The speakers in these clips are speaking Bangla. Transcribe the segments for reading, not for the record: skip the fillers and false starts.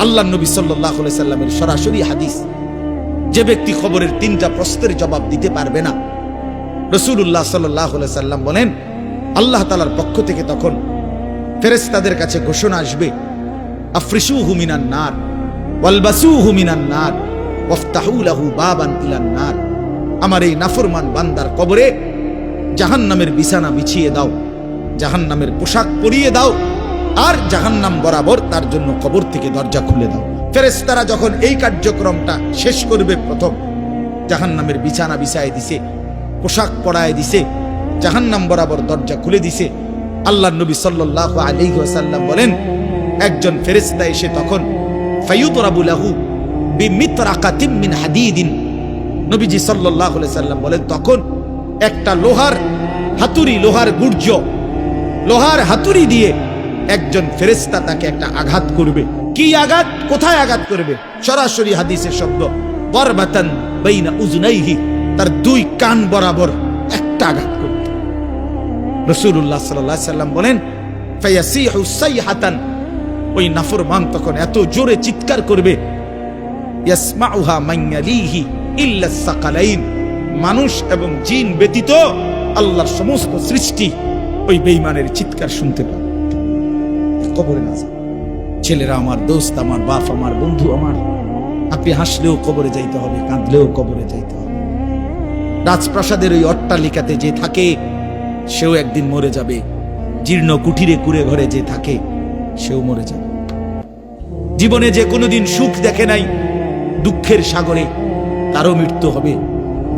আল্লাহ নবী সাল্লাল্লাহু আলাইহি সাল্লামের সরাসরি হাদিস, যে ব্যক্তি কবরের 3টা প্রশ্নের জবাব দিতে পারবে না, রাসূলুল্লাহ সাল্লাল্লাহু আলাইহি সাল্লাম বলেন আল্লাহ তাআলার পক্ষ থেকে তখন ফেরেশতাদের কাছে ঘোষণা আসবে, আফরিশুহু মিনান নার ওয়ালবাসুহু মিনান নার ওয়াফতাহু লাহু বাবান ইলান নার। আমার এই নাফরমান বান্দার কবরে জাহান্নামের বিছানা বিছিয়ে দাও, জাহান্নামের পোশাক পরিয়ে দাও, আর জাহান্নাম বরাবর তার জন্য কবর থেকে দরজা খুলে দাও। ফেরেশতারা যখন এই কার্যক্রমটা শেষ করবে, প্রথম জাহান্নামের বিছানা বিছায় দিছে, পোশাক পরায় দিছে, জাহান্নাম বরাবর দরজা খুলে দিছে, আল্লাহর নবী সাল্লাল্লাহু আলাইহি ওয়াসাল্লাম বলেন একজন ফেরেশতা এসে তখন ফায়ুদরাবু লাহু বিমিতরাকাতিন মিন হাদিদিন, নবীজি সাল্লাল্লাহু আলাইহি সাল্লাম বলেন তখন একটা লোহার হাতুড়ি, লোহার গুর্জ, লোহার হাতুড়ি দিয়ে একজন ফেরেশতা তাকে একটা আঘাত করবে। কি আঘাত, কোথায় আঘাত করবে? সরাসরি হাদিসের শব্দ, বরবাতান বাইনা উযুনাইহি, তার 2 কান বরাবর একটা আঘাত করবে। রাসূলুল্লাহ সাল্লাল্লাহু আলাইহি সাল্লাম বলেন ফায়াসিহু সাইহাতান, ওই নাফরমান তখন এত জোরে চিৎকার করবে, ইয়াসমাউহা মান ইয়ালিহি ইল্লা সাকালাইন, মানুষ এবং জিন ব্যতীত আল্লাহর সমস্ত সৃষ্টি ওই বেঈমানের চিৎকার শুনতে পাবে। কবরে না যায়। ছেলেরা আমার, দোস্ত আমার, বাপ আমার, বন্ধু আমার, আপনি হাসলেও কবরে যাইতে হবে, কাঁদলেও কবরে যাইতে হবে। রাজপ্রাসাদের ওই অট্টালিকাতে যে থাকে সেও একদিন মরে যাবে, জীর্ণ কুঠিরে কুড়ে ঘরে যে থাকে সেও মরে যাবে। জীবনে যে কোনোদিন সুখ দেখে নাই, দুঃখের সাগরে তারও মৃত্যু হবে।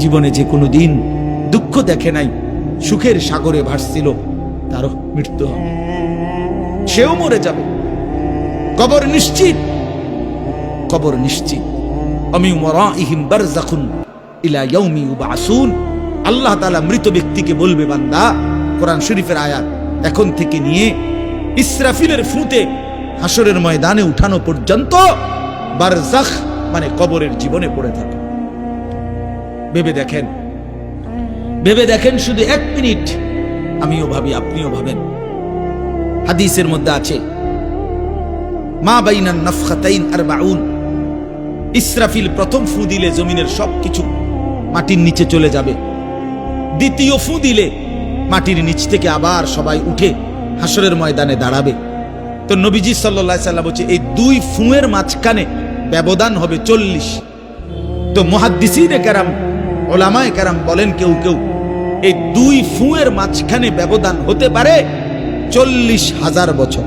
জীবনে যে কোনোদিন দুঃখ দেখে নাই, সুখের সাগরে ভাসছিল, তারও মৃত্যু হবে, সেও মরে যাবে। কবর নিশ্চিত, কবর নিশ্চিত। আমিন ওয়ারাইহিম বারযাখুন ইলা ইয়াউমি ইউবআসুন। আল্লাহ তাআলা মৃত ব্যক্তিকে বলবে, বান্দা, কোরআন শরীফের আয়াত, এখন থেকে নিয়ে ইসরাফিলের ফুঁতে হাসরের ময়দানে উঠানো পর্যন্ত বারযাখ মানে কবরের জীবনে পড়ে থাকো। ভেবে দেখেন, ভেবে দেখেন, শুধু 1 মিনিট আমিও ভাবি, আপনিও ভাবেন। হাদিসের মধ্যে আছে মা বাইনান নাফখাতাইন 40, ইসরাফিল প্রথম ফু দিলে জমিনের সবকিছু মাটির নিচে চলে যাবে, দ্বিতীয় ফু দিলে মাটির নিচ থেকে আবার সবাই উঠে হাসরের ময়দানে দাঁড়াবে। তো নবীজি সাল্লাল্লাহু আলাইহি সাল্লাম বলছে এই 2 ফুঁয়ের মাঝখানে ব্যবধান হবে 40। তো মুহাদ্দিসিনে কেরাম, ওলামায়ে কেরাম বলেন কেউ কেউ এই 2 ফুঁয়ের মাঝখানে ব্যবধান হতে পারে 40,000 বছর।